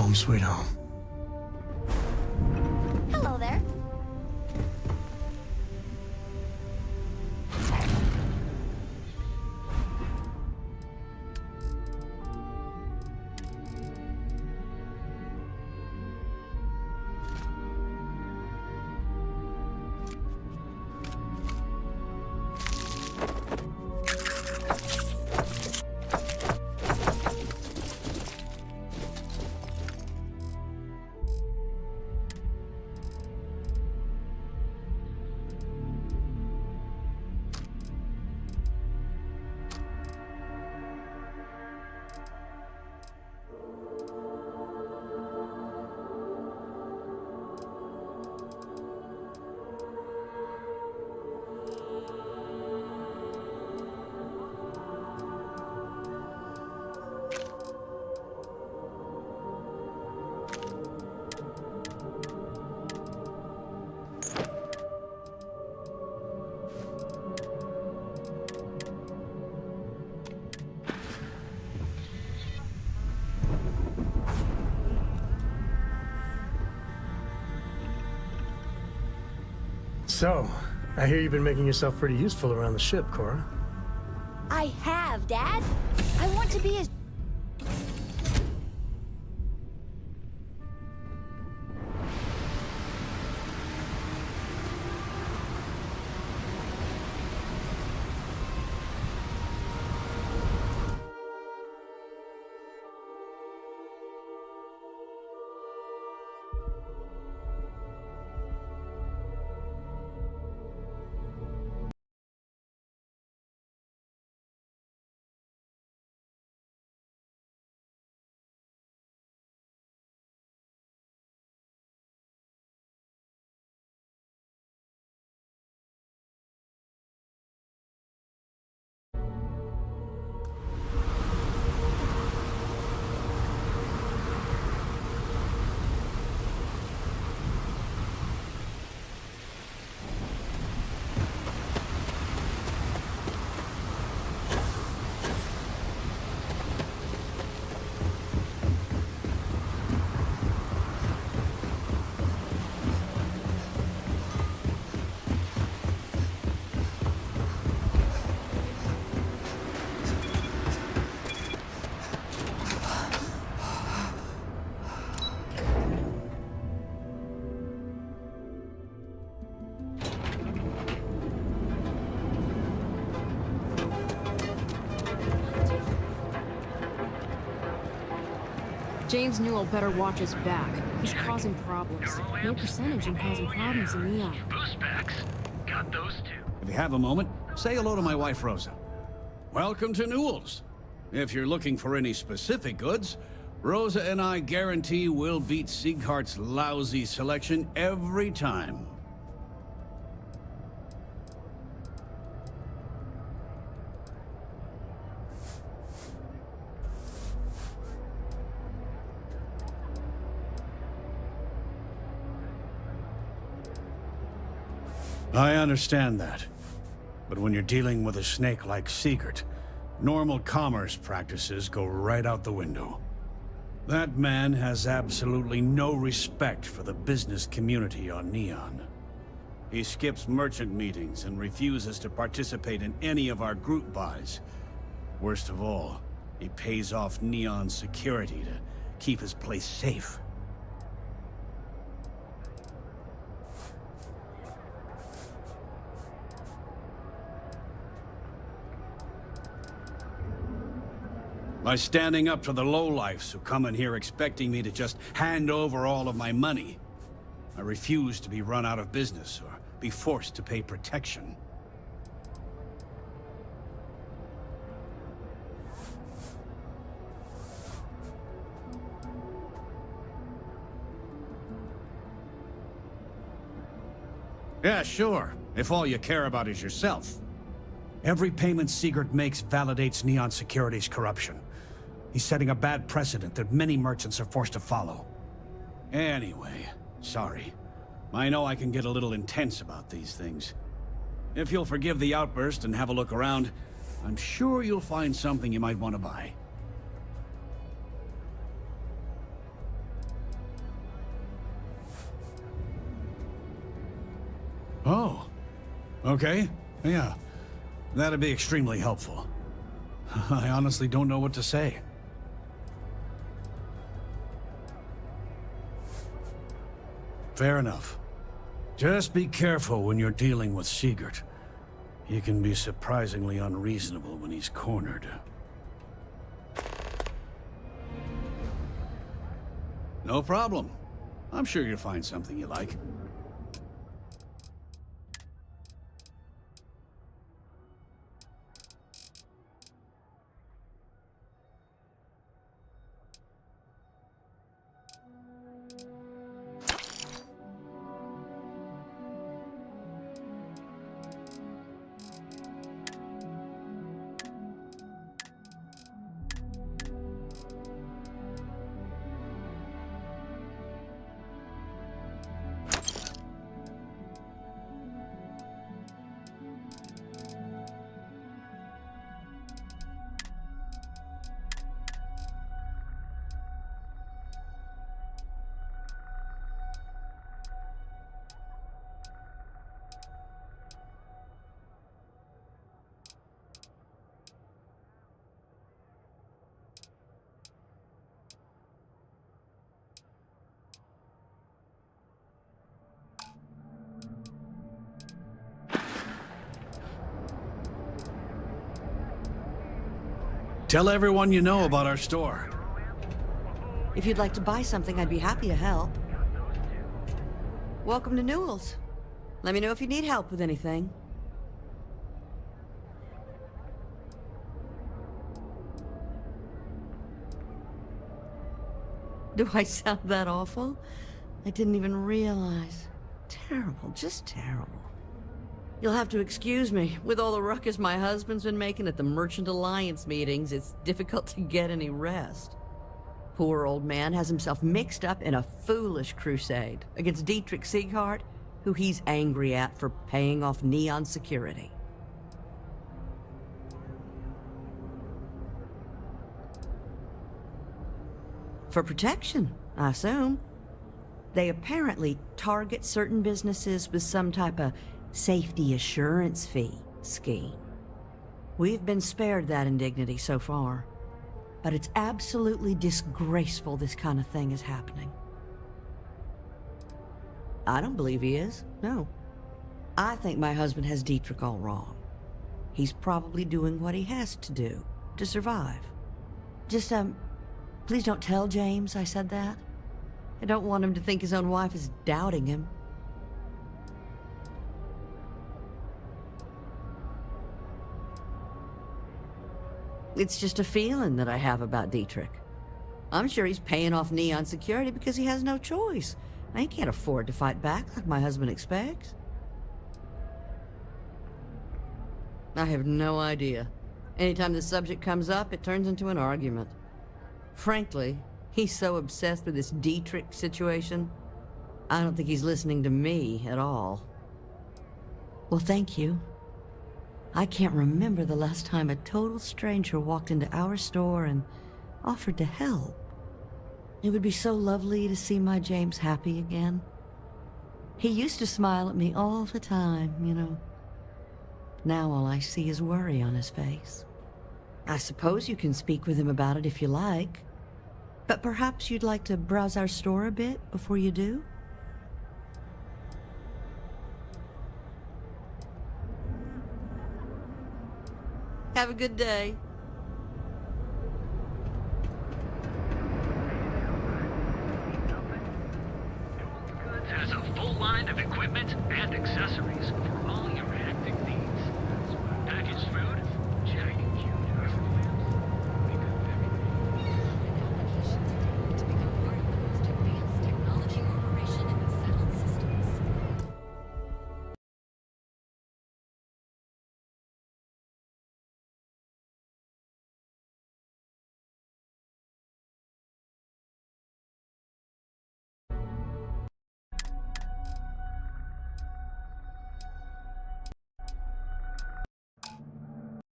Home sweet home. Hello there. So, I hear you've been making yourself pretty useful around the ship, Cora. I have, Dad. I want to be as... James Newell better watch his back. He's causing problems. No percentage in causing problems in Neon. Boost packs. Got those too. If you have a moment, say hello to my wife, Rosa. Welcome to Newell's. If you're looking for any specific goods, Rosa and I guarantee we'll beat Sieghart's lousy selection every time. I understand that. But when you're dealing with a snake like Siegert, normal commerce practices go right out the window. That man has absolutely no respect for the business community on Neon. He skips merchant meetings and refuses to participate in any of our group buys. Worst of all, he pays off Neon's security to keep his place safe. By standing up to the lowlifes who come in here expecting me to just hand over all of my money, I refuse to be run out of business or be forced to pay protection. Yeah, sure, if all you care about is yourself. Every payment Siegert makes validates Neon Security's corruption. He's setting a bad precedent that many merchants are forced to follow. Anyway, sorry. I know I can get a little intense about these things. If you'll forgive the outburst and have a look around, I'm sure you'll find something you might want to buy. Okay, yeah. That'd be extremely helpful. I honestly don't know what to say. Fair enough. Just be careful when you're dealing with Sigurd. He can be surprisingly unreasonable when he's cornered. No problem. I'm sure you'll find something you like. Tell everyone you know about our store. If you'd like to buy something, I'd be happy to help. Welcome to Newell's. Let me know if you need help with anything. Do I sound that awful? I didn't even realize. Terrible, just terrible. You'll have to excuse me. With all the ruckus my husband's been making at the Merchant Alliance meetings, it's difficult to get any rest. Poor old man has himself mixed up in a foolish crusade against Dietrich Sieghart, who he's angry at for paying off Neon Security. For protection, I assume. They apparently target certain businesses with some type of safety assurance fee scheme. We've been spared that indignity so far, but it's absolutely disgraceful this kind of thing is happening. I don't believe he is, no. I think my husband has Dietrich all wrong. He's probably doing what he has to do to survive. Just, please don't tell James I said that. I don't want him to think his own wife is doubting him. It's just a feeling that I have about Dietrich. I'm sure he's paying off Neon Security because he has no choice. I can't afford to fight back like my husband expects. I have no idea. Anytime the subject comes up, it turns into an argument. Frankly, he's so obsessed with this Dietrich situation, I don't think he's listening to me at all. Well, thank you. I can't remember the last time a total stranger walked into our store and offered to help. It would be so lovely to see my James happy again. He used to smile at me all the time, you know. Now all I see is worry on his face. I suppose you can speak with him about it if you like, but perhaps you'd like to browse our store a bit before you do? Have a good day. Goods has a full line of equipment and accessories for all your acting needs. Packaged food, check. To become part of the most advanced technology corporation in the sound systems.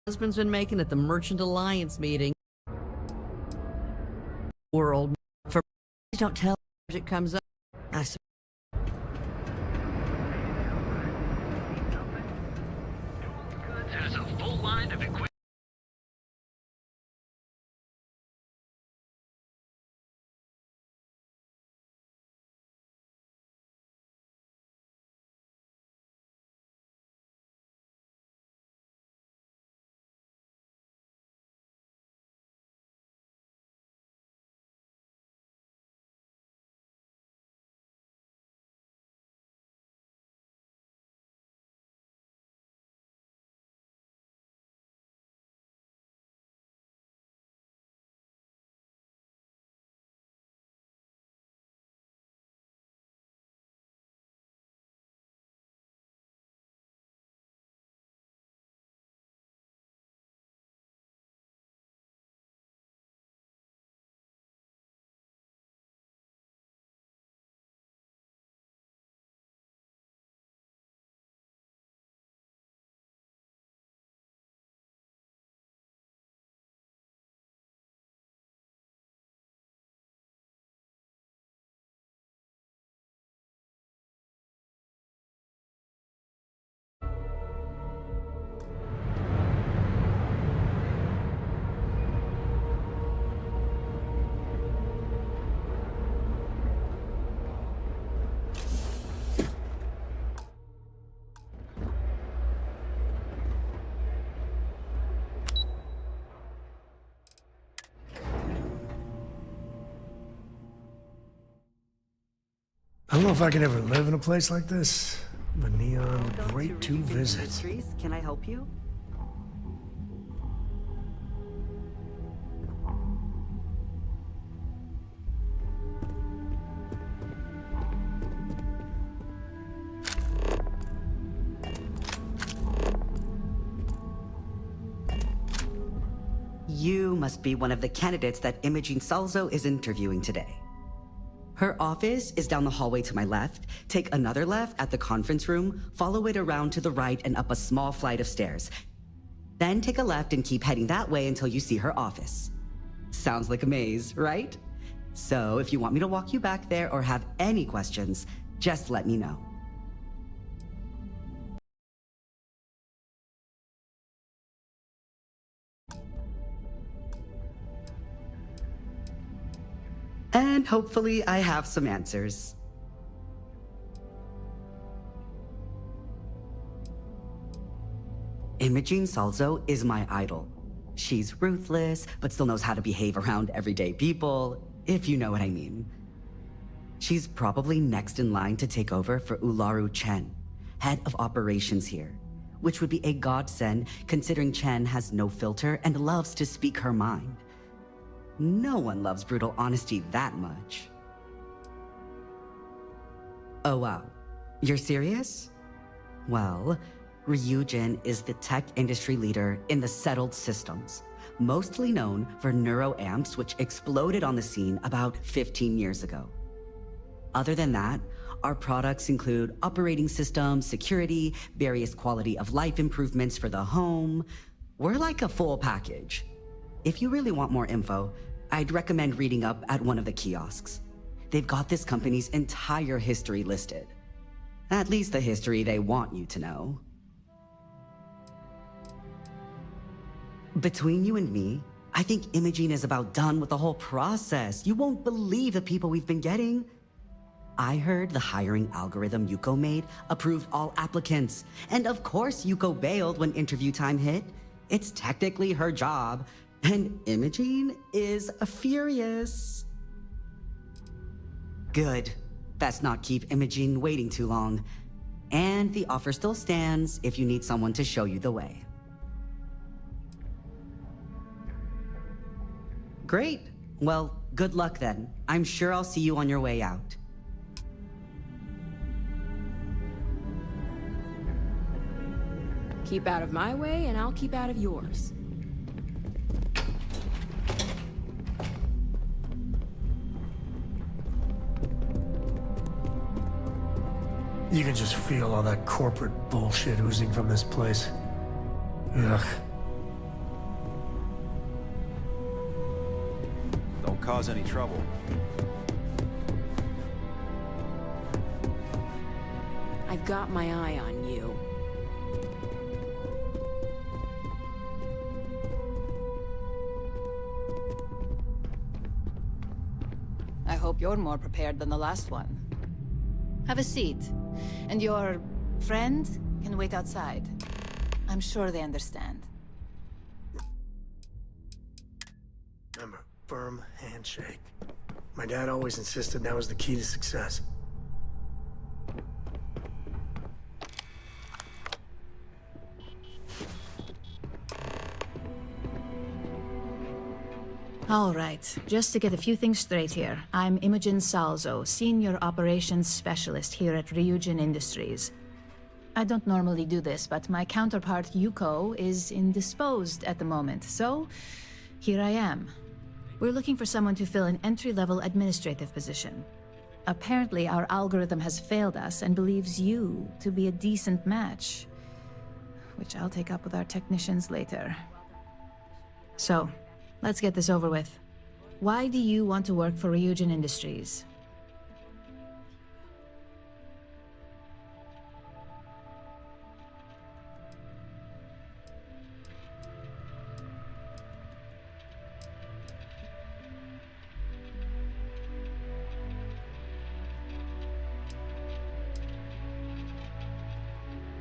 Husband's been making at the Merchant Alliance meeting. World for don't tell it comes up. I full line of equipment. I don't know if I could ever live in a place like this, but Neon, great to visit. Industries. Can I help you? You must be one of the candidates that Imogene Salzo is interviewing today. Her office is down the hallway to my left. Take another left at the conference room, follow it around to the right and up a small flight of stairs. Then take a left and keep heading that way until you see her office. Sounds like a maze, right? So if you want me to walk you back there or have any questions, just let me know. And hopefully I have some answers. Imogene Salzo is my idol. She's ruthless, but still knows how to behave around everyday people, if you know what I mean. She's probably next in line to take over for Ularu Chen, head of operations here, which would be a godsend considering Chen has no filter and loves to speak her mind. No one loves brutal honesty that much. Oh wow, you're serious? Well, Ryujin is the tech industry leader in the settled systems, mostly known for neuroamps which exploded on the scene about 15 years ago. Other than that, our products include operating systems, security, various quality of life improvements for the home. We're like a full package. If you really want more info, I'd recommend reading up at one of the kiosks. They've got this company's entire history listed. At least the history they want you to know. Between you and me, I think Imogene is about done with the whole process. You won't believe the people we've been getting. I heard the hiring algorithm Yuko made approved all applicants. And of course Yuko bailed when interview time hit. It's technically her job. And Imogene is furious. Good. Best not keep Imogene waiting too long. And the offer still stands if you need someone to show you the way. Great. Well, good luck then. I'm sure I'll see you on your way out. Keep out of my way, and I'll keep out of yours. You can just feel all that corporate bullshit oozing from this place. Ugh. Don't cause any trouble. I've got my eye on you. hope you're more prepared than the last one. Have a seat. And your friend can wait outside. I'm sure they understand. Remember, firm handshake. My dad always insisted that was the key to success. All right, just to get a few things straight here. I'm Imogen Salzo, Senior Operations Specialist here at Ryujin Industries. I don't normally do this, but my counterpart Yuko is indisposed at the moment, so here I am. We're looking for someone to fill an entry-level administrative position. Apparently, our algorithm has failed us and believes you to be a decent match, which I'll take up with our technicians later. So, let's get this over with. Why do you want to work for Ryujin Industries?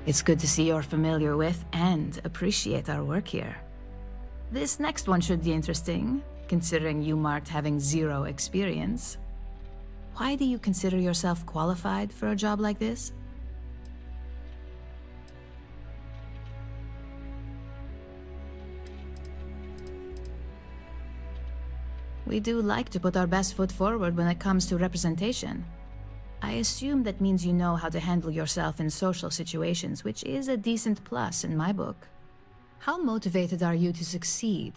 It's good to see you're familiar with and appreciate our work here. This next one should be interesting, considering you marked having 0 experience. Why do you consider yourself qualified for a job like this? We do like to put our best foot forward when it comes to representation. I assume that means you know how to handle yourself in social situations, which is a decent plus in my book. How motivated are you to succeed?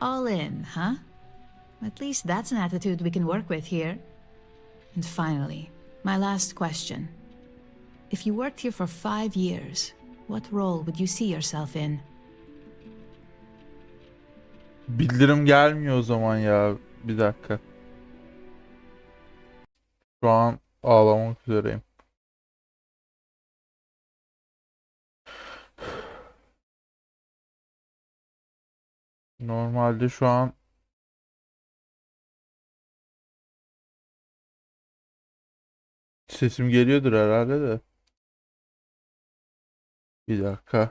All in, huh? At least that's an attitude we can work with here. And finally, my last question. If you worked here for 5 years, what role would you see yourself in? Bildirim gelmiyor o zaman ya. Bir dakika. Şu an ağlamak üzereyim. Normalde şu an sesim geliyordur herhalde de. Bir dakika.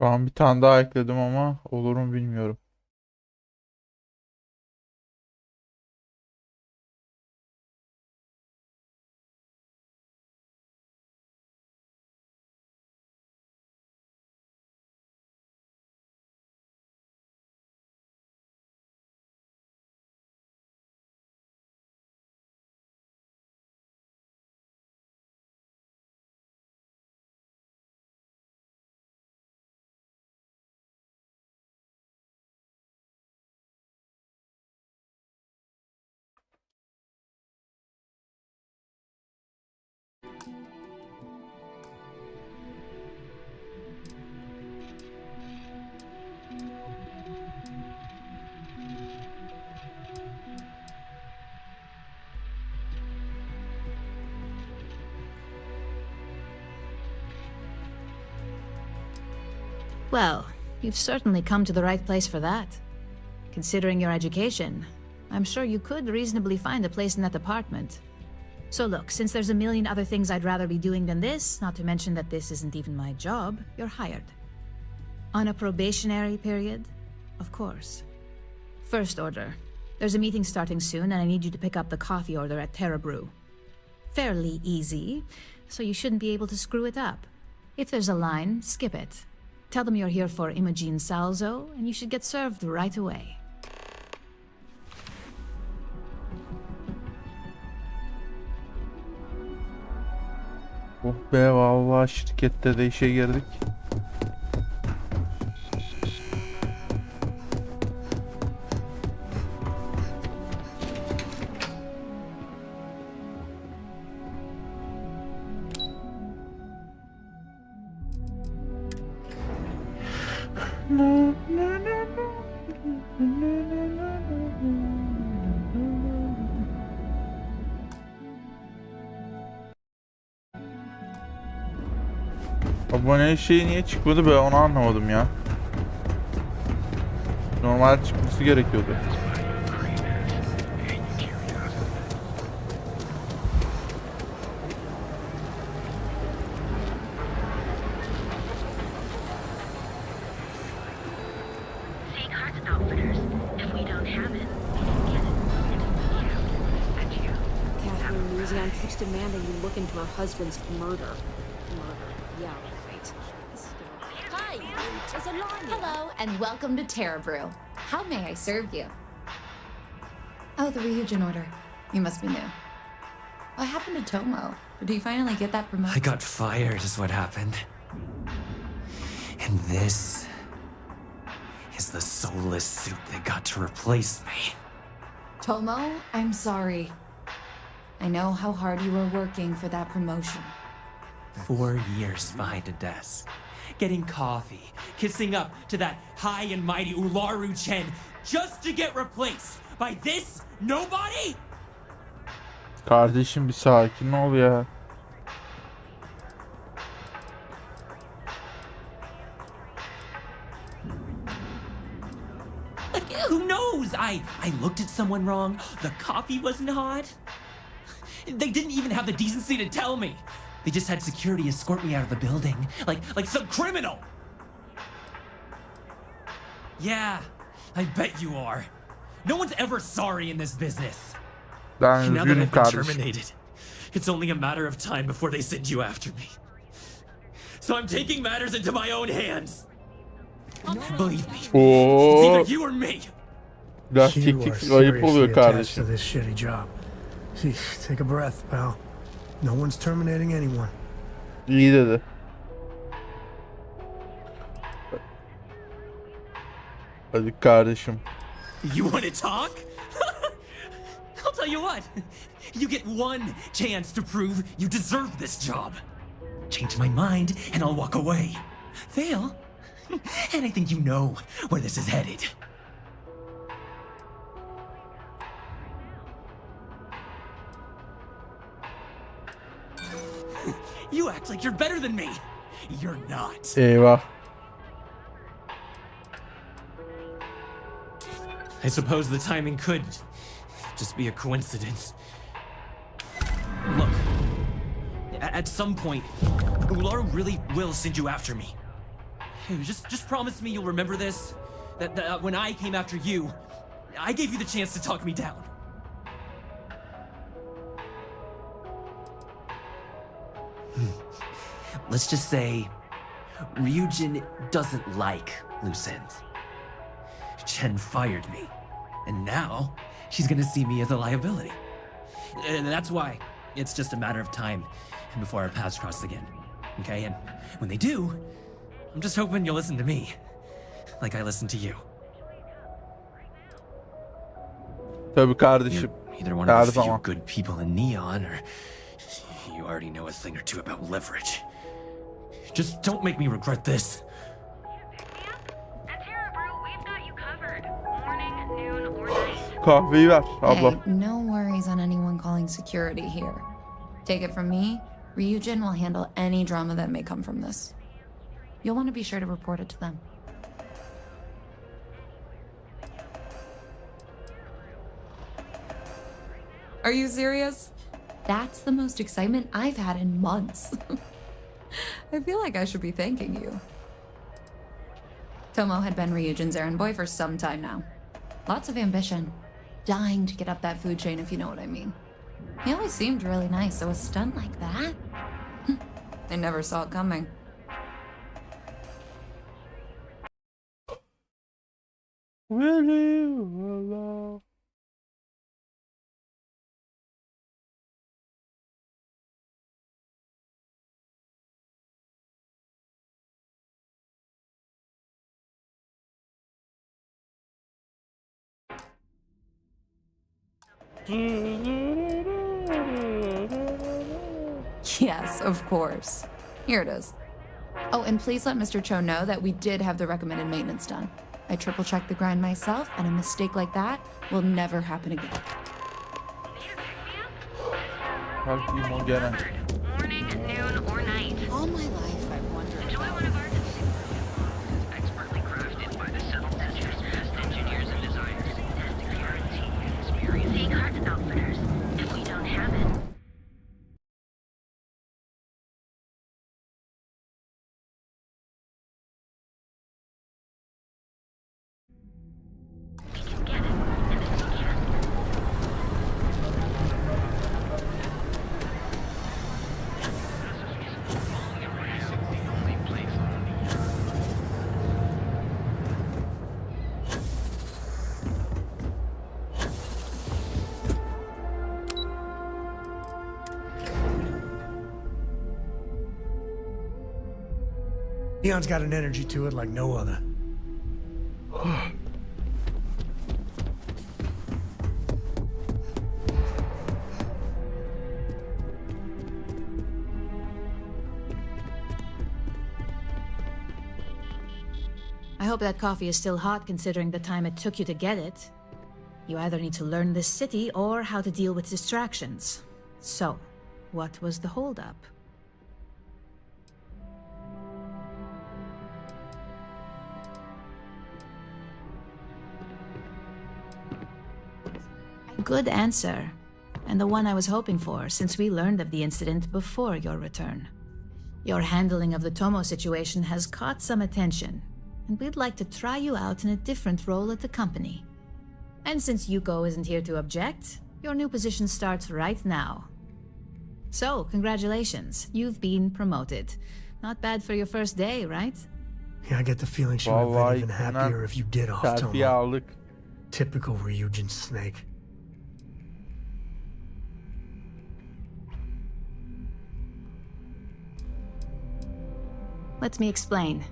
Şu an bir tane daha ekledim ama olur mu bilmiyorum. Well, you've certainly come to the right place for that. Considering your education, I'm sure you could reasonably find a place in that department. So look, since there's a million other things I'd rather be doing than this, not to mention that this isn't even my job, you're hired. On a probationary period? Of course. First order. There's a meeting starting soon, and I need you to pick up the coffee order at Terra Brew. Fairly easy, so you shouldn't be able to screw it up. If there's a line, skip it. Tell them you're here for Imogen Salzo, and you should get served right away. Oh be vallahi şirkette de işe girdik. Abone şeyi niye çıkmadı be, onu anlamadım ya. Normal çıkması gerekiyordu. Catherine Luzion keeps demanding you look into her husband's murder. Yeah, right. Hi, it's Alani. Hello, and welcome to Terra Brew. How may I serve you? Oh, the Ryujin order. You must be new. What happened to Tomo? Did he finally get that promotion? I got fired is what happened. And this is the soulless suit that got to replace me. Tomo, I'm sorry. I know how hard you were working for that promotion. 4 years behind a desk, getting coffee, kissing up to that high and mighty Ularu Chen just to get replaced by this nobody? Kardeşim bir sakin ol ya. Like, who knows? I looked at someone wrong. The coffee wasn't hot. They didn't even have the decency to tell me. They just had security escort me out of the building, like some criminal. Yeah, I bet you are. No one's ever sorry in this business. And now that I've been terminated, it's only a matter of time before they send you after me. So I'm taking matters into my own hands. Believe me, it's either you or me. Biraz You keklik are ayıp oluyor seriously attached to kardeşim. this shitty job. Take a breath, pal. No one's terminating anyone. İyi dedi. Hadi kardeşim. You want to talk? I'll tell you what. You get one chance to prove you deserve this job. Change my mind and I'll walk away. Fail, and I think you know where this is headed. You act like you're better than me. You're not. Eyvah. I suppose the timing could just be a coincidence. Look, at some point, Ularu really will send you after me. Just promise me you'll remember this. That when I came after you, I gave you the chance to talk me down. Let's just say Ryujin doesn't like loose ends. Chen fired me, and now she's gonna see me as a liability. And that's why it's just a matter of time before our paths cross again. Okay, and when they do, I'm just hoping you'll listen to me, like I listened to you. Tabii kardeşim. Either one of the few good people in Neon, or you already know a thing or two about leverage. Just don't make me regret this. Kahveyi ver abla. Hey, no worries on anyone calling security here. Take it from me, Ryujin will handle any drama that may come from this. You'll want to be sure to report it to them. Are you serious? That's the most excitement I've had in months. I feel like I should be thanking you. Tomo had been Ryujin's errand boy for some time now. Lots of ambition. Dying to get up that food chain, if you know what I mean. He always seemed really nice, so a stunt like that? I never saw it coming. Willy, Willow. Yes, of course. Here it is. Oh, and please let Mr. Cho know that we did have the recommended maintenance done. I triple-checked the grind myself, and a mistake like that will never happen again. Kalkayım o gelen. Morning, noon, or night. All my life, I've wondered. Enjoy one of our expertly crafted by the settled district's best engineers and designers. Guaranteed experience. See Carton Outfitters. If we don't have it, we can get it. And if we can't, Neon's got an energy to it like no other. I hope that coffee is still hot considering the time it took you to get it. You either need to learn this city or how to deal with distractions. So, what was the holdup? Good answer, and the one I was hoping for since we learned of the incident before your return. Your handling of the Tomo situation has caught some attention, and we'd like to try you out in a different role at the company. And since Yuko isn't here to object, your new position starts right now. So, congratulations, you've been promoted. Not bad for your first day, right? Yeah, I get the feeling she would have been Vallahi even happier if you did off terfiye Tomo. aldık. Typical Ryujin snake. Let me explain.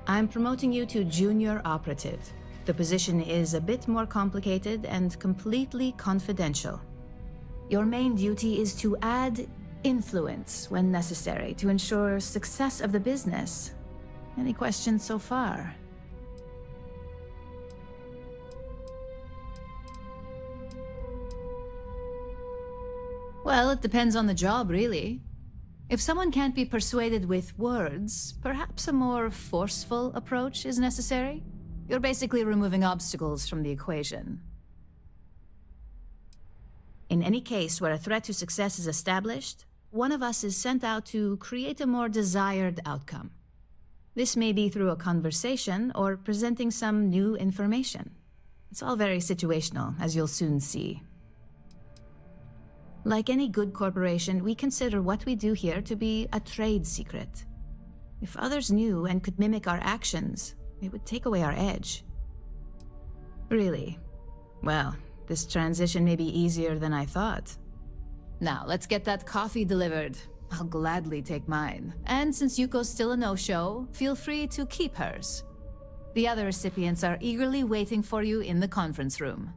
I'm promoting you to junior operative. The position is a bit more complicated and completely confidential. Your main duty is to add influence when necessary to ensure success of the business. Any questions so far? Well, it depends on the job, really. If someone can't be persuaded with words, perhaps a more forceful approach is necessary. You're basically removing obstacles from the equation. In any case where a threat to success is established, one of us is sent out to create a more desired outcome. This may be through a conversation or presenting some new information. It's all very situational, as you'll soon see. Like any good corporation, we consider what we do here to be a trade secret. If others knew and could mimic our actions, it would take away our edge. Really? Well, this transition may be easier than I thought. Now, let's get that coffee delivered. I'll gladly take mine. And since Yuko's still a no-show, feel free to keep hers. The other recipients are eagerly waiting for you in the conference room.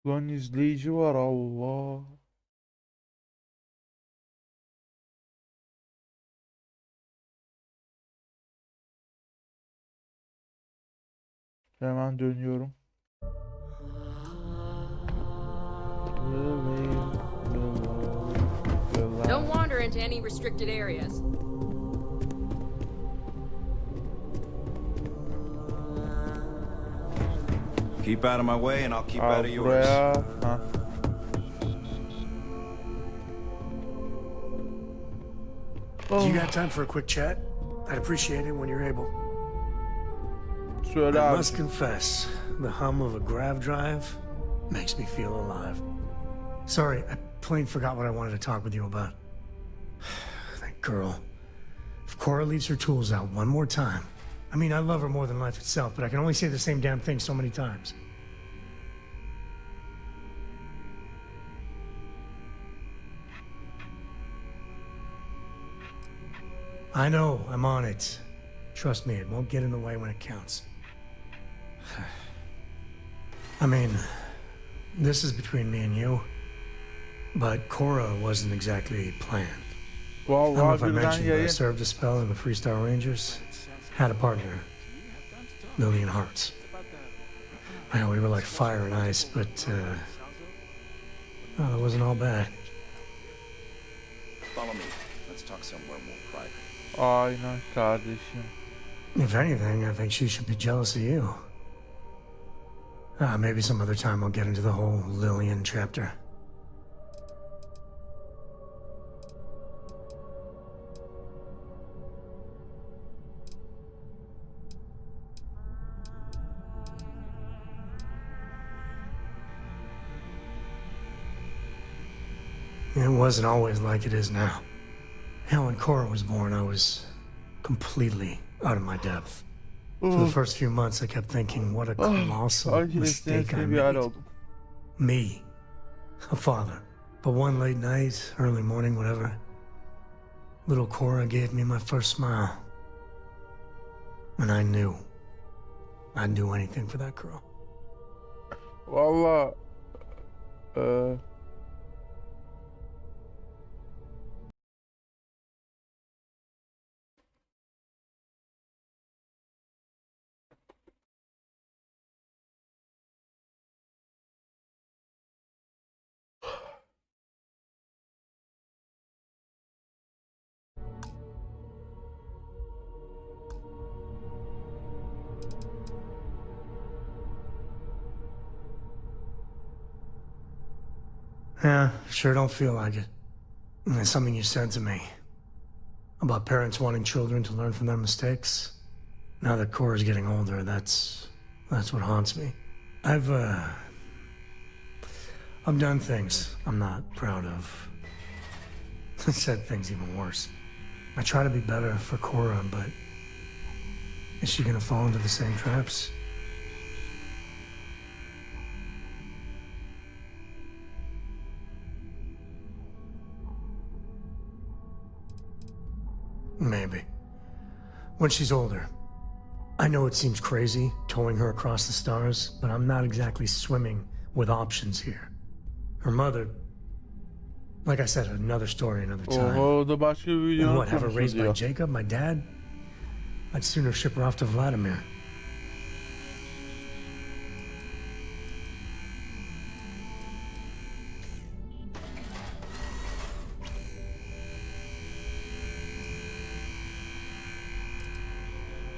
Lan izleyici var Allah. Hemen dönüyorum. Don't wander into any restricted areas. Keep out of my way and I'll keep out of yours. Buraya. Ha. You got time for a quick chat? I'd appreciate it when you're able. Söyle I abi. must confess, the hum of a grav drive makes me feel alive. Sorry, I plain forgot what I wanted to talk with you about. That girl. If Cora leaves her tools out one more time, I mean, I love her more than life itself, but I can only say the same damn thing so many times. I know, I'm on it. Trust me, it won't get in the way when it counts. I mean, this is between me and you, but Cora wasn't exactly planned. I don't know if I mentioned, but I served a spell in the Freestar Rangers. Had a partner, Lillian Hartz. Well, we were like fire and ice, but, well, it wasn't all bad. Follow me. Let's talk somewhere more private. Aynen kardeşim. If anything, I think she should be jealous of you. Maybe some other time I'll get into the whole Lillian chapter. It wasn't always like it is now. Hell, when Cora was born, I was completely out of my depth. For the first few months, I kept thinking, what a colossal mistake I made. Me, a father. But one late night, early morning, whatever, little Cora gave me my first smile. And I knew I'd do anything for that girl. Valla. Yeah, sure don't feel like it. And there's something you said to me about parents wanting children to learn from their mistakes. Now that Cora's getting older, that's what haunts me. I've done things I'm not proud of. Said things even worse. I try to be better for Cora, but is she gonna fall into the same traps? Maybe. When she's older. I know it seems crazy, towing her across the stars, but I'm not exactly swimming with options here. Her mother... Like I said, another story, another time. Oho, da başka bir And video what, have her raised by diyor. Jacob, my dad? I'd sooner ship her off to Vladimir.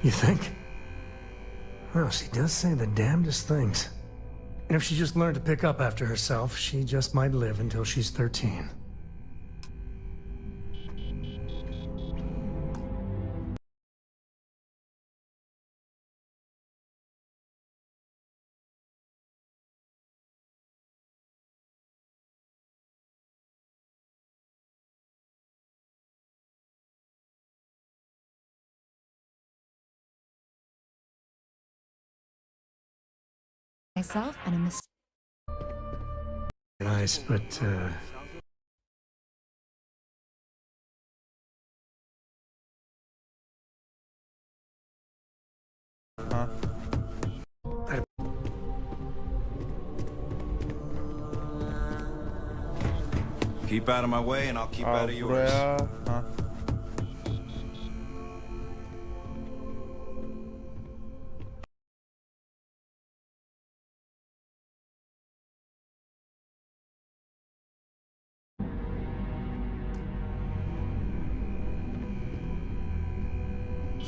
You think? Well, she does say the damnedest things. And if she just learned to pick up after herself, she just might live until she's 13. Myself and a Nice, but, Ha. Keep out of my way and I'll keep out of yours. Buraya. Ha.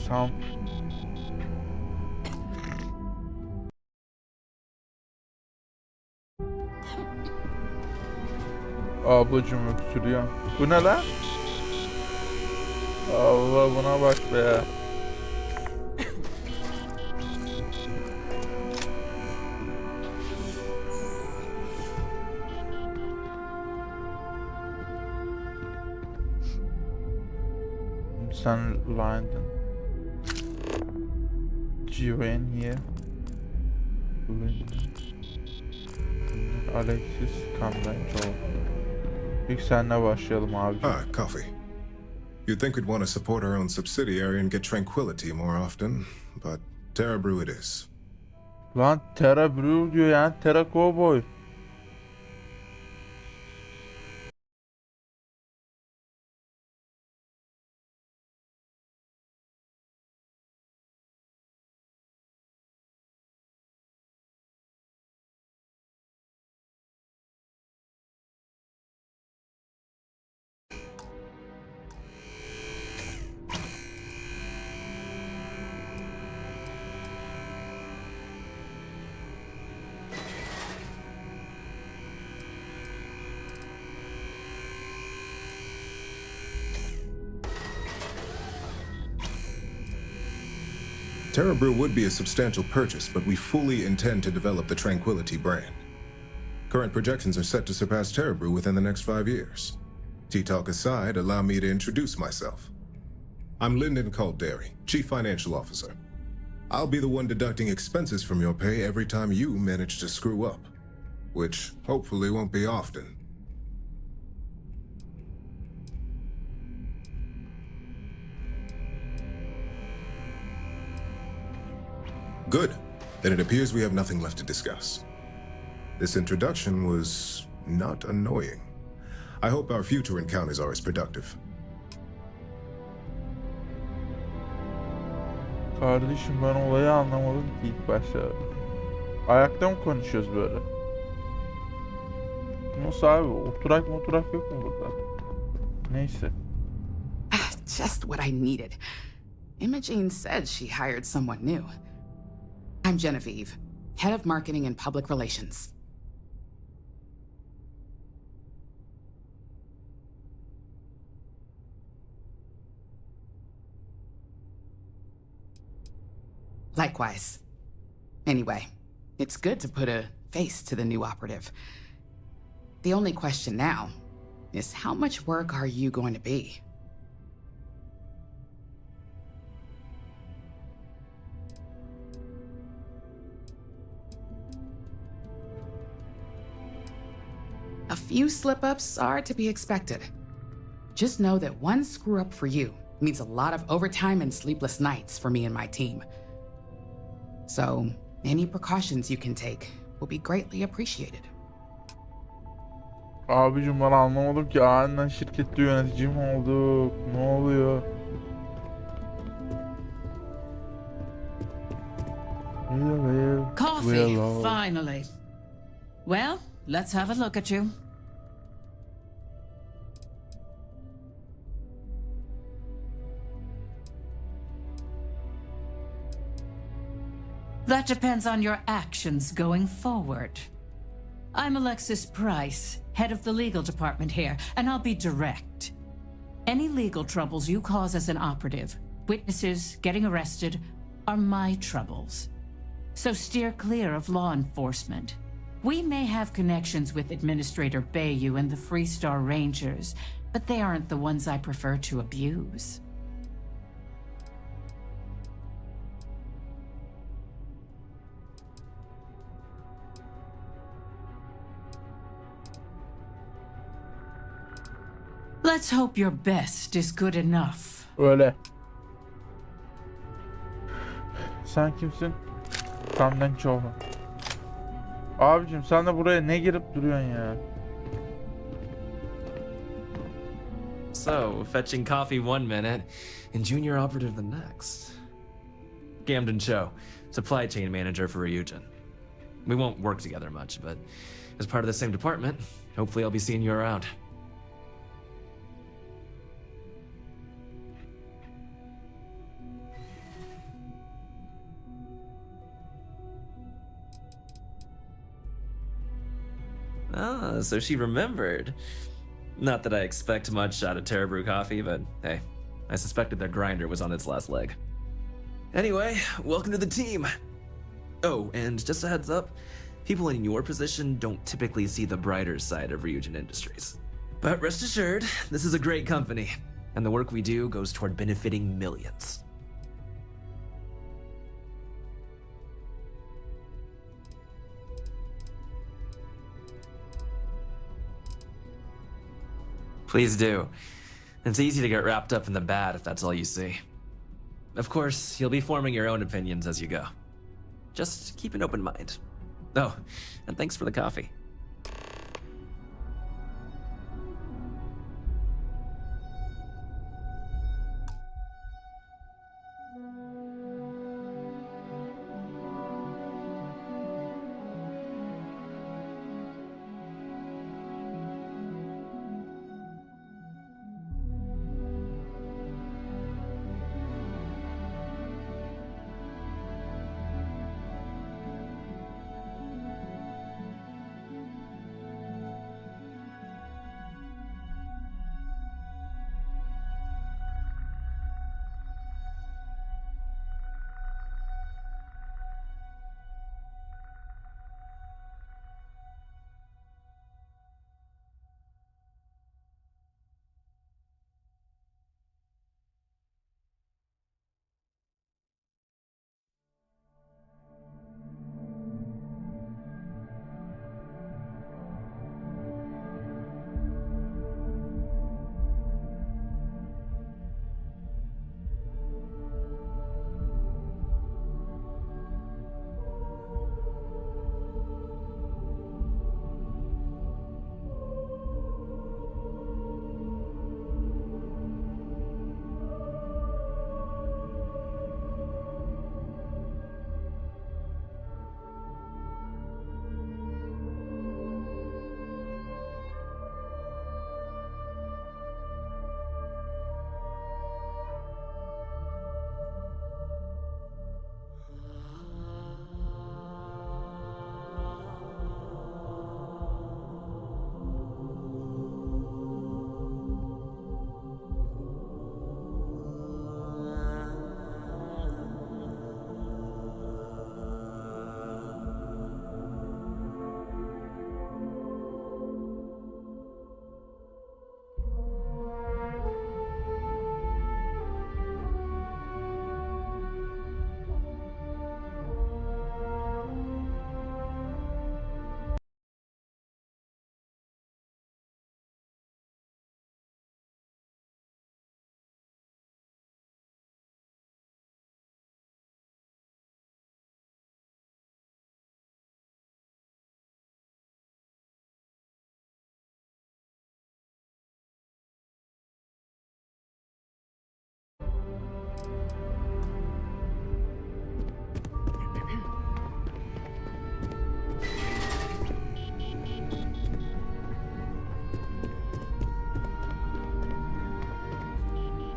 Sam. Ablacım öksürüyor. Bu ne lan? Allah buna bak be. Sen London. Gwen here. Alexis Camden Joe. İlk seninle başlayalım abi. Ah, coffee. You'd think we'd want to support our own subsidiary and get Tranquility more often, but Terra Brew it is. Lan Terra Brew diyor yani Terra Cowboy. Terra Brew would be a substantial purchase, but we fully intend to develop the Tranquility brand. Current projections are set to surpass Terra Brew within the next 5 years. Tea talk aside, allow me to introduce myself. I'm Lyndon Calderi, Chief Financial Officer. I'll be the one deducting expenses from your pay every time you manage to screw up, which hopefully won't be often. Good. Then it appears we have nothing left to discuss. This introduction was not annoying. I hope our future encounters are as productive. Kardeşim ben olayı anlamadım ki ilk başta. Ayakta mı konuşuyoruz böyle? Nasıl abi? Oturak yok mu burada? Neyse. Just what I needed. Imogene said she hired someone new. I'm Genevieve, Head of Marketing and Public Relations. Likewise. Anyway, it's good to put a face to the new operative. The only question now is how much work are you going to be? A few slip-ups are to be expected. Just know that one screw-up for you means a lot of overtime and sleepless nights for me and my team. So, any precautions you can take will be greatly appreciated. Abicim ben anlamadım ki aniden şirkette yönetici mi olduk? Ne oluyor? Coffee, finally. Well, let's have a look at you. That depends on your actions going forward. I'm Alexis Price, head of the legal department here, and I'll be direct. Any legal troubles you cause as an operative, witnesses, getting arrested, are my troubles. So steer clear of law enforcement. We may have connections with Administrator Bayou and the Freestar Rangers, but they aren't the ones I prefer to abuse. Let's hope your best is good enough. Öyle. Sen kimsin? Kamden Çoğu. Abicim sen de buraya ne girip duruyorsun ya? So, fetching coffee one minute and junior operative the next. Gamden Cho, supply chain manager for Ryujin. We won't work together much, but as part of the same department, hopefully I'll be seeing you around. Ah, so she remembered. Not that I expect much out of Terebrew Coffee, but hey, I suspected their grinder was on its last leg. Anyway, welcome to the team. Oh, and just a heads up, people in your position don't typically see the brighter side of Ryujin Industries. But rest assured, this is a great company, and the work we do goes toward benefiting millions. Please do. It's easy to get wrapped up in the bad if that's all you see. Of course, you'll be forming your own opinions as you go. Just keep an open mind. Oh, and thanks for the coffee.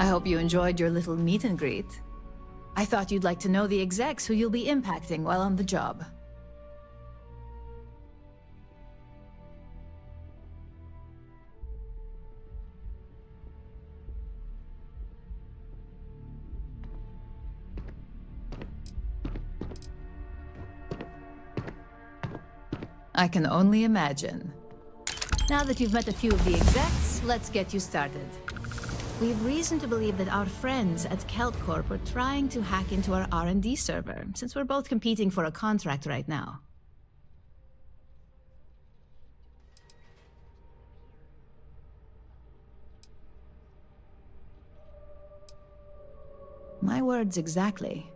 I hope you enjoyed your little meet and greet. I thought you'd like to know the execs who you'll be impacting while on the job. I can only imagine. Now that you've met a few of the execs, let's get you started. We have reason to believe that our friends at Kelt Corp are trying to hack into our R&D server, since we're both competing for a contract right now. My words exactly.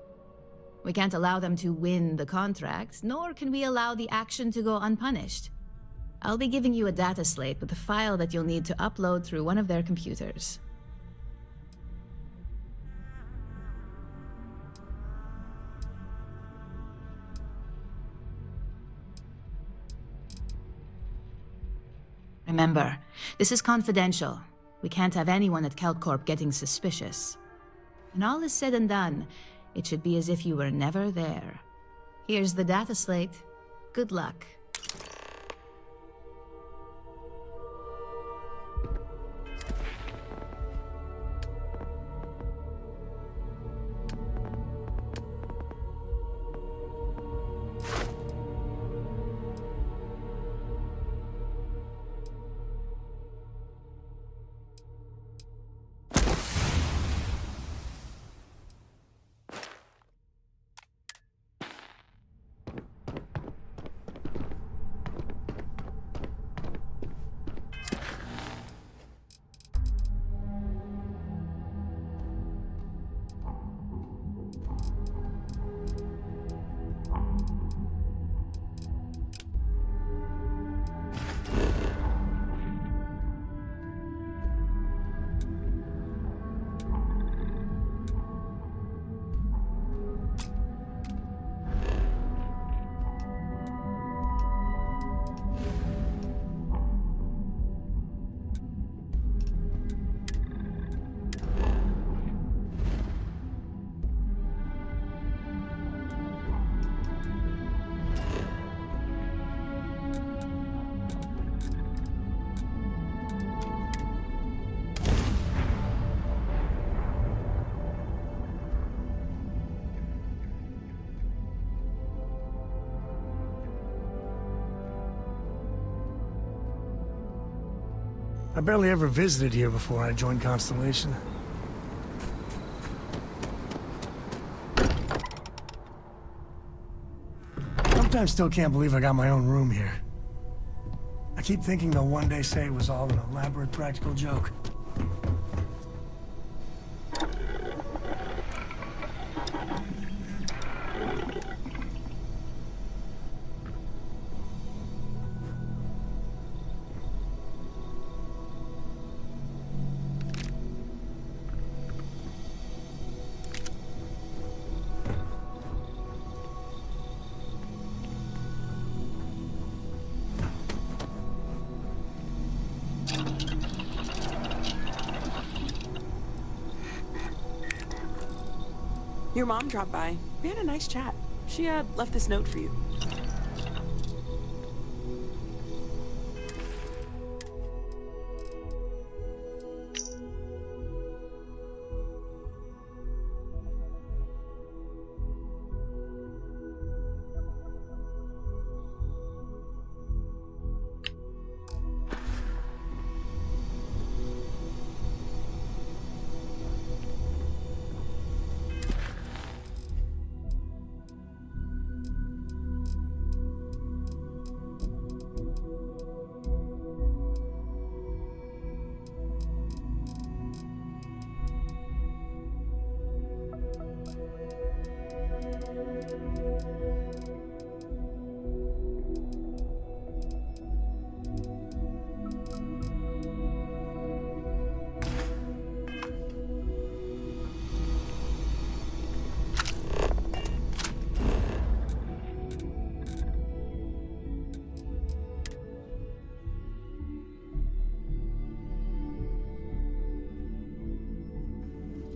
We can't allow them to win the contract, nor can we allow the action to go unpunished. I'll be giving you a data slate with a file that you'll need to upload through one of their computers. Remember, this is confidential. We can't have anyone at CalCorp getting suspicious. When all is said and done, it should be as if you were never there. Here's the data slate. Good luck. I barely ever visited here before I joined Constellation. Sometimes still can't believe I got my own room here. I keep thinking they'll one day say it was all an elaborate practical joke. Your mom dropped by. We had a nice chat. She left this note for you.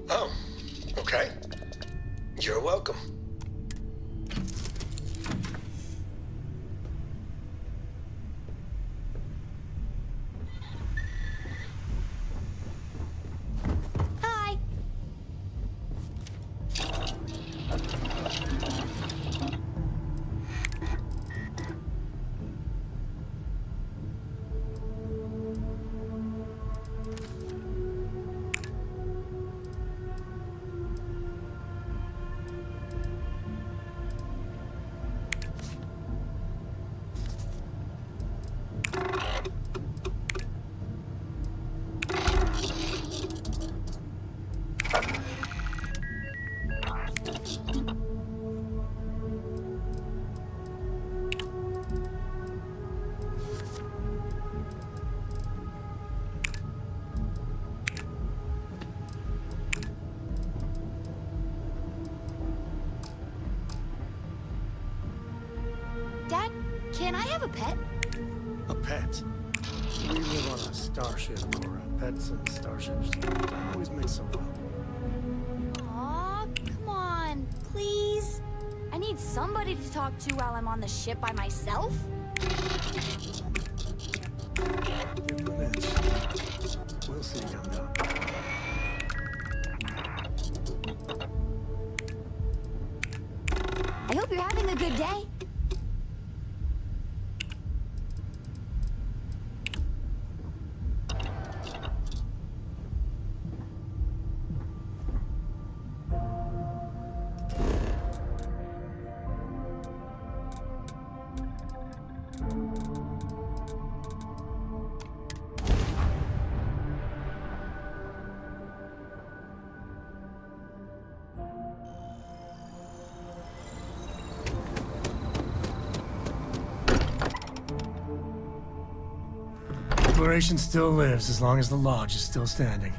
Oh, okay. You're welcome. Hi. Can I have a pet? A pet? We live on a starship, Cora. Pets and starships don't always mix so well. Aw, come on, please. I need somebody to talk to while I'm on the ship by myself. Give him an inch. We'll see, dum-dum. I hope you're having a good day. Exploration still lives as long as the lodge is still standing.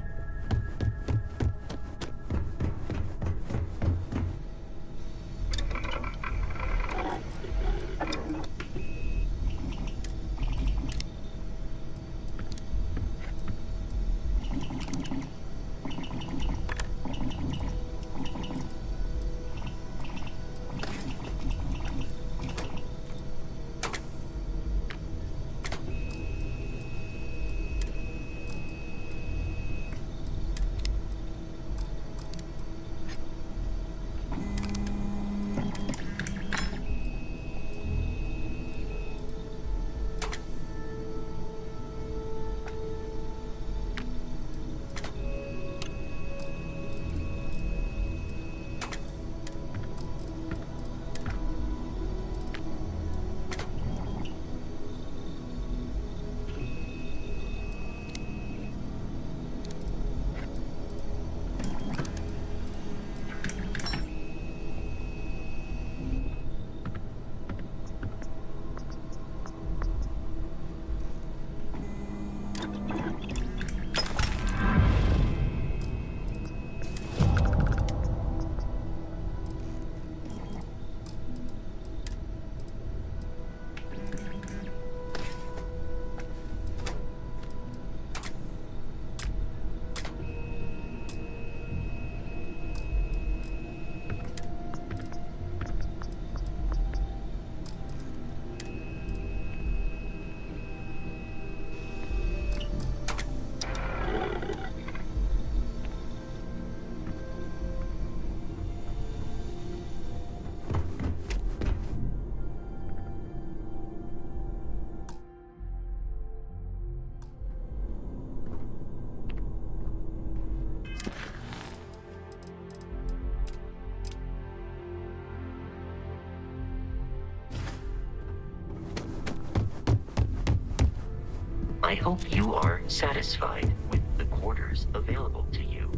I hope you are satisfied with the quarters available to you.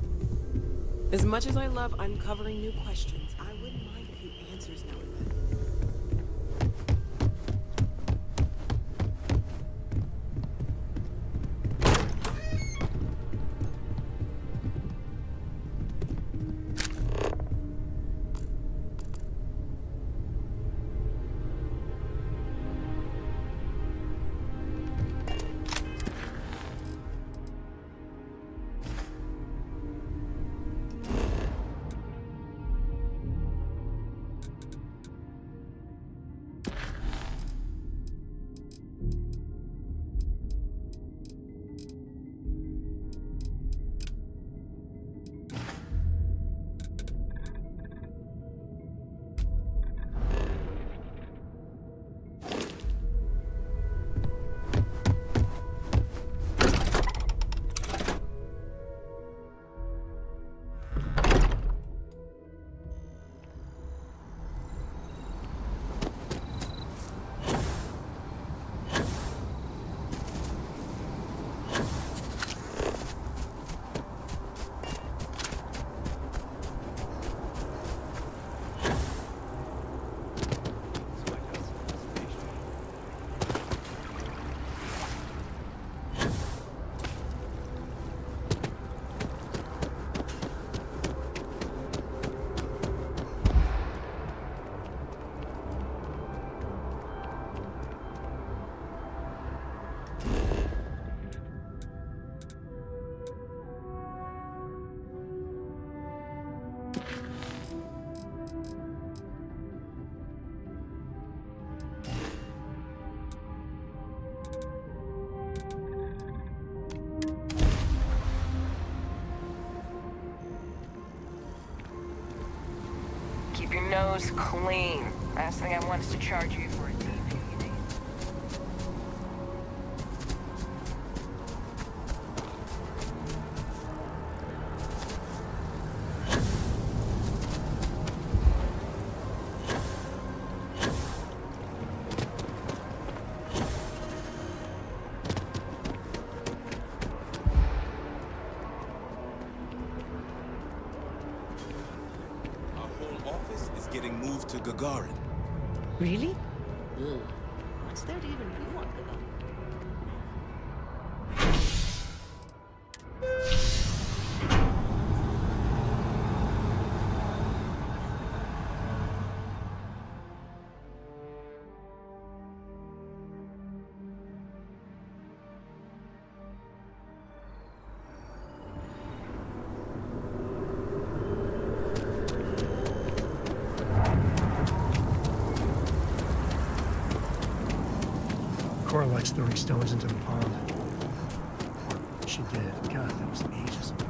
As much as I love uncovering new questions, I wouldn't mind a few answers now and then. Keep your nose clean. Last thing I want is to charge you for a DVD. Office is getting moved to Gagarin. Really? What's there to even do on Gagarin? Cora likes throwing stones into the pond. She did. God, that was ages ago.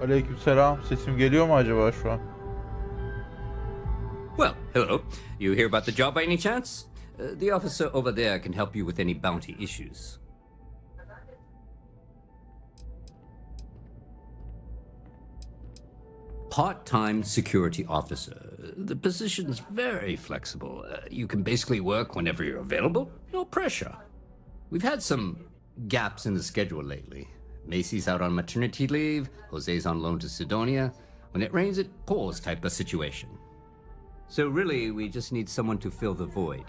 Aleykümselam. Sesim geliyor mu acaba şu an? Well, hello. You hear about the job by any chance? The officer over there can help you with any bounty issues. Part-time security officer. The position's very flexible. You can basically work whenever you're available. No pressure. We've had some gaps in the schedule lately. Macy's out on maternity leave. Jose's on loan to Sidonia. When it rains, it pours type of situation. So really, we just need someone to fill the void.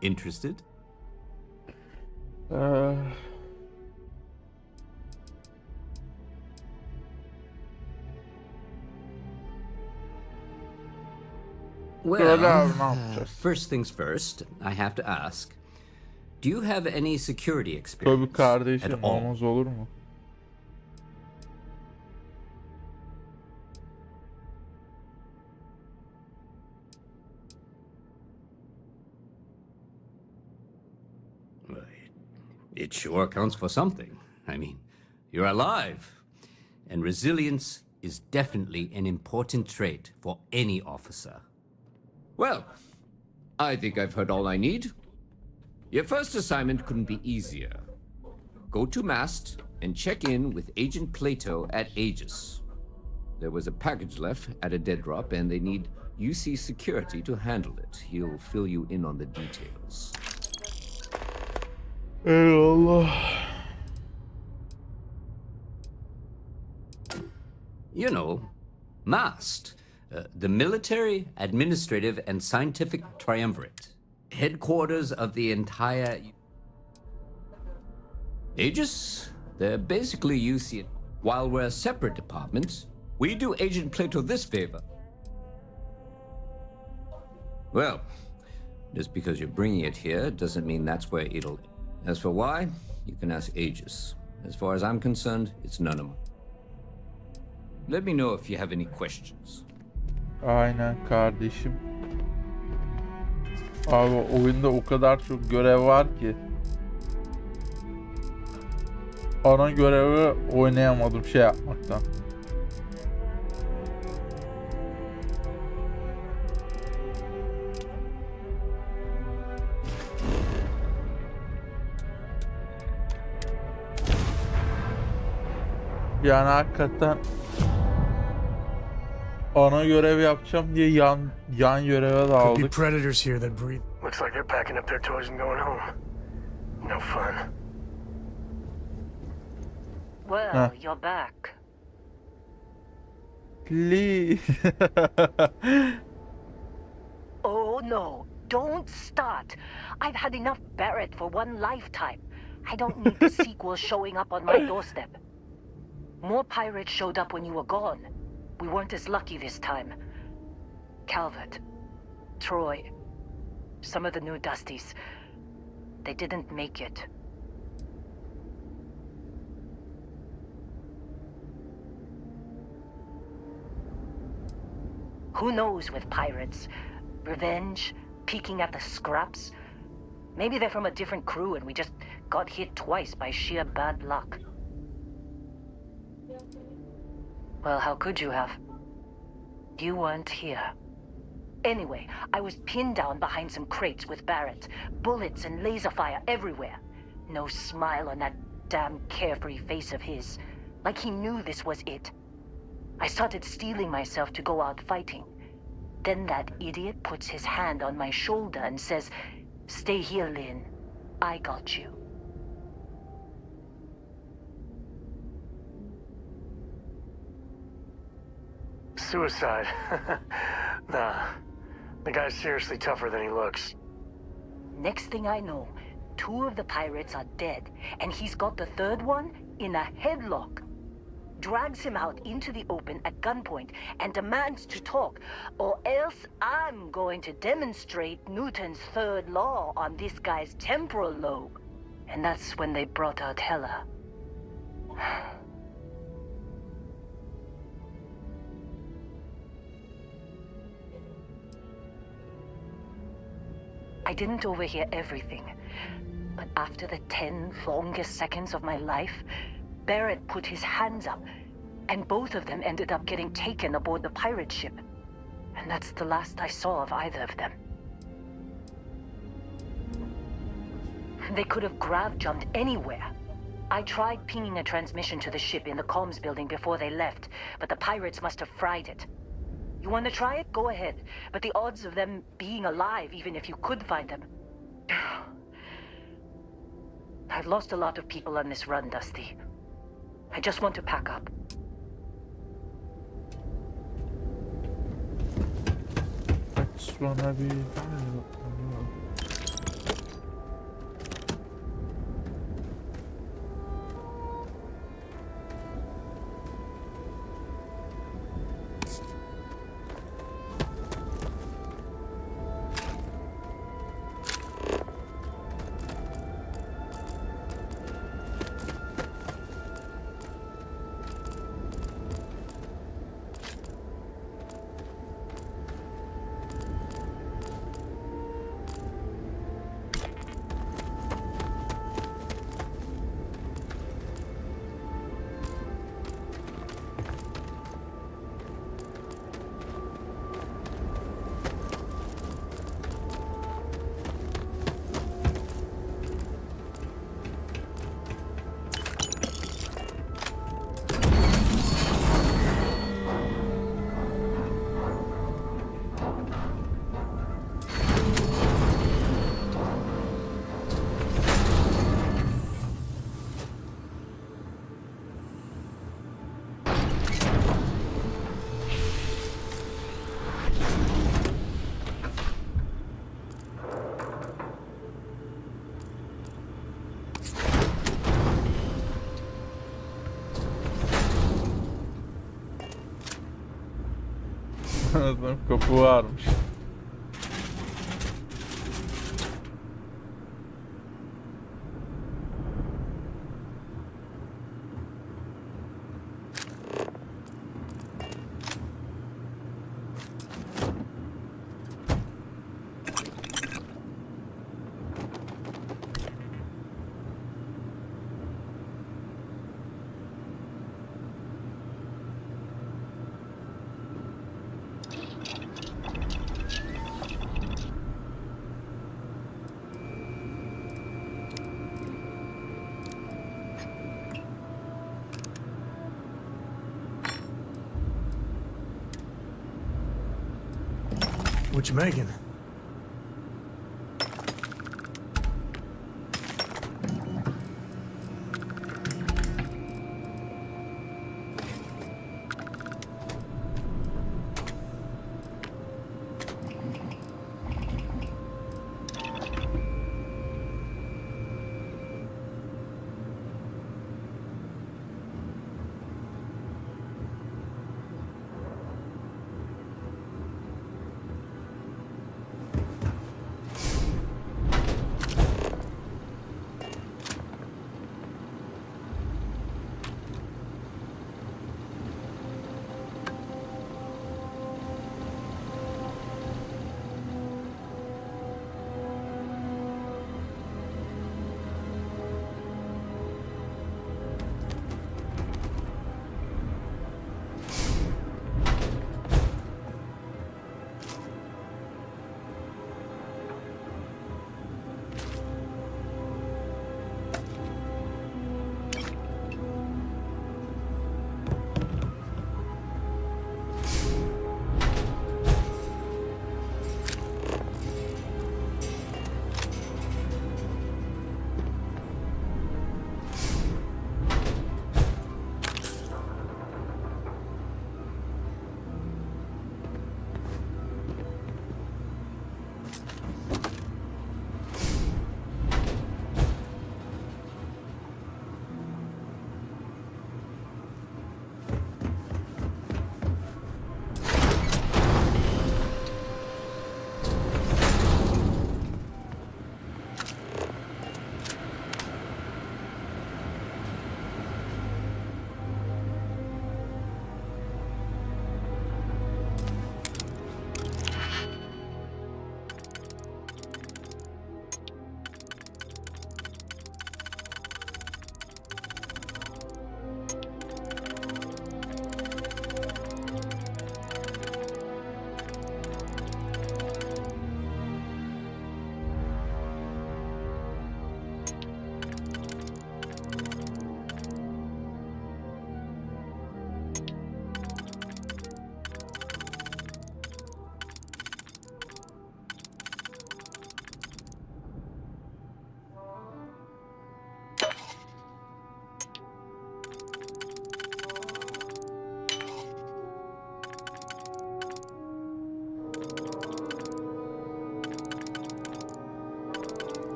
Interested? Well, first things first, I have to ask, do you have any security experience Tabii kardeşim, at all? olmaz olur mu? It sure counts for something. I mean, you're alive. And resilience is definitely an important trait for any officer. Well, I think I've heard all I need. Your first assignment couldn't be easier. Go to Mast and check in with Agent Plato at Aegis. There was a package left at a dead drop, and they need UC security to handle it. He'll fill you in on the details. Eyvallah. You know, MAST, the Military, Administrative, and Scientific Triumvirate, headquarters of the entire Aegis. They're basically UC. While we're separate departments, we do Agent Plato this favor. Well, just because you're bringing it here doesn't mean that's where it'll. As for why, you can ask Aegis. As far as I'm concerned, it's none of mine. Let me know if you have any questions. Aynen kardeşim. Abi oyunda o kadar çok görev var ki. Ana görevi oynayamadım şey yapmaktan. Yani hakikaten ana görev yapacağım diye yan göreve Could be dağıldık. predators here that breathe. Looks like they're packing up their toys and going home. No fun. Well, you're back. Please. Oh no, don't start. I've had enough Barrett for one lifetime. I don't need the sequel showing up on my doorstep. More pirates showed up when you were gone. We weren't as lucky this time. Calvert, Troy, some of the new Dusties. They didn't make it. Who knows with pirates? Revenge, peeking at the scraps. Maybe they're from a different crew and we just got hit twice by sheer bad luck. Well, how could you have? You weren't here. Anyway, I was pinned down behind some crates with Barrett. Bullets and laser fire everywhere. No smile on that damn carefree face of his. Like he knew this was it. I started steeling myself to go out fighting. Then that idiot puts his hand on my shoulder and says, "Stay here, Lynn. I got you." Suicide. Nah. The guy's seriously tougher than he looks. Next thing I know, 2 of the pirates are dead, and he's got the 3rd one in a headlock. Drags him out into the open at gunpoint and demands to talk, or else I'm going to demonstrate Newton's 3rd law on this guy's temporal lobe. And that's when they brought out Hela. I didn't overhear everything, but after the 10 longest seconds of my life, Barrett put his hands up, And both of them ended up getting taken aboard the pirate ship. And that's the last I saw of either of them. They could have grav-jumped anywhere. I tried pinging a transmission to the ship in the comms building before they left, but the pirates must have fried it. You want to try it? Go ahead. But the odds of them being alive, even if you could find them... I've lost a lot of people on this run, Dusty. I just want to pack up. Just wanna be... Adam kapı varmış. What you making?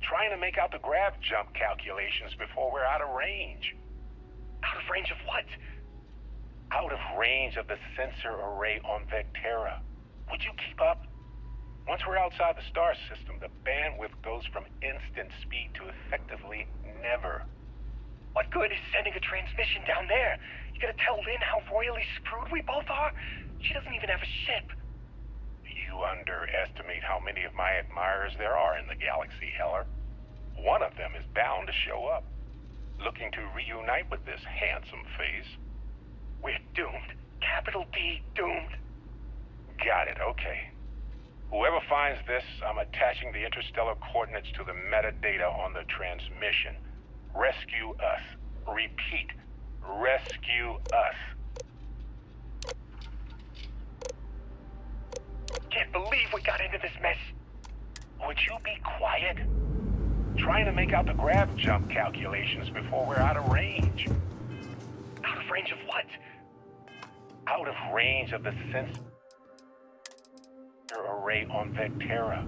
Trying to make out the grav jump calculations before we're out of range. Out of range of what? Out of range of the sensor array on Vectera. Would you keep up? Once we're outside the star system, the bandwidth goes from instant speed to effectively never. What good is sending a transmission down there? You gonna tell Lynn how royally screwed we both are? She doesn't even have a ship. You underestimate how many of my admirers there are in the galaxy, Heller. One of them is bound to show up, looking to reunite with this handsome face. We're doomed. Capital D, doomed. Got it, okay. Whoever finds this, I'm attaching the interstellar coordinates to the metadata on the transmission. Rescue us. Repeat. Rescue us. Can't believe we got into this mess. Would you be quiet? Trying to make out the grav jump calculations before we're out of range. Out of range of what? Out of range of the sensor array on Vectera.